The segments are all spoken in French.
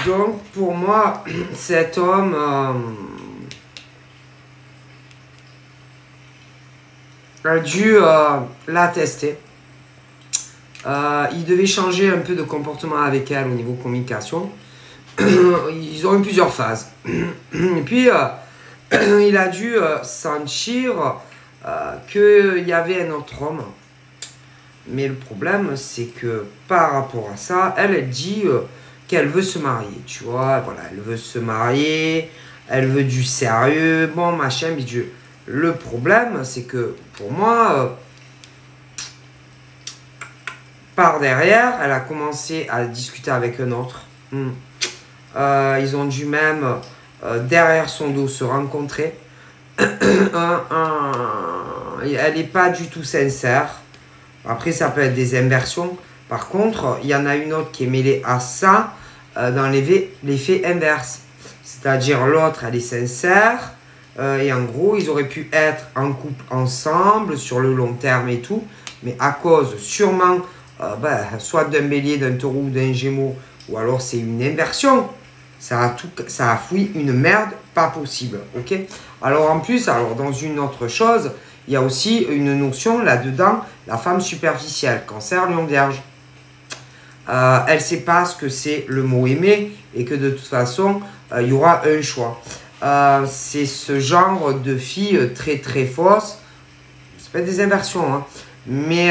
Donc, pour moi, cet homme a dû la tester. Il devait changer un peu de comportement avec elle au niveau communication. Ils ont eu plusieurs phases. Et puis, il a dû sentir qu'il y avait un autre homme. Mais le problème, c'est que par rapport à ça, elle dit qu'elle veut se marier. Tu vois, voilà, elle veut se marier, elle veut du sérieux, bon, machin, bidule. Le problème, c'est que pour moi, par derrière, elle a commencé à discuter avec un autre. Ils ont dû même, derrière son dos, se rencontrer. Elle n'est pas du tout sincère. Après, ça peut être des inversions. Par contre, il y en a une autre qui est mêlée à ça dans l'effet inverse. C'est-à-dire l'autre, elle est sincère. Et en gros, ils auraient pu être en couple ensemble sur le long terme et tout. Mais à cause sûrement, soit d'un bélier, d'un taureau ou d'un gémeau, ou alors c'est une inversion. Ça a fouillé une merde pas possible. Ok. Alors en plus, dans une autre chose, il y a aussi une notion là-dedans, la femme superficielle, Cancer, Lion, Vierge. Elle ne sait pas ce que c'est le mot aimer et que de toute façon, il y aura un choix. C'est ce genre de fille très très fausse. C'est pas des inversions, hein, mais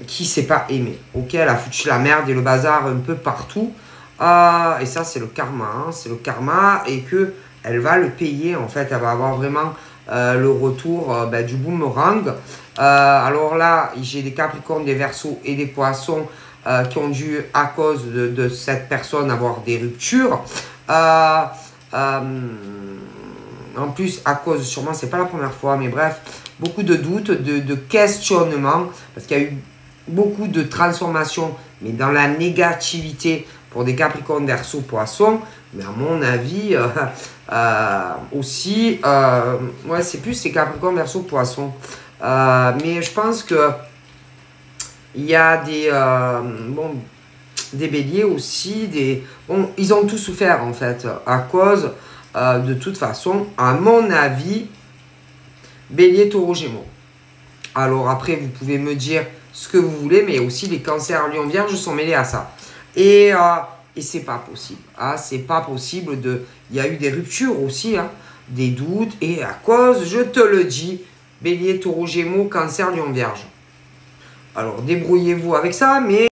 qui ne sait pas aimer. Ok, elle a foutu la merde et le bazar un peu partout. Et ça, c'est le karma. Hein, c'est le karma et que elle va le payer. En fait, elle va avoir vraiment le retour du boomerang. Alors là, j'ai des Capricornes, des Verseaux et des Poissons qui ont dû, à cause de cette personne, avoir des ruptures. En plus, à cause, sûrement, c'est pas la première fois, mais bref, beaucoup de doutes, de questionnements, parce qu'il y a eu beaucoup de transformations, mais dans la négativité pour des Capricornes, Verseaux, Poissons. Mais à mon avis, aussi, ouais, c'est plus les Capricornes, Verseaux, Poissons. Mais je pense que il y a des béliers aussi, ils ont tout souffert en fait, à cause, de toute façon, à mon avis, bélier, taureau, gémeaux. Alors après, vous pouvez me dire ce que vous voulez, mais aussi les cancers, lion, vierge sont mêlés à ça. Et c'est pas possible. Hein, c'est pas possible de... Il y a eu des ruptures aussi, hein, des doutes, et à cause, je te le dis, bélier, taureau, gémeaux, cancer, lion, vierge. Alors débrouillez-vous avec ça, mais...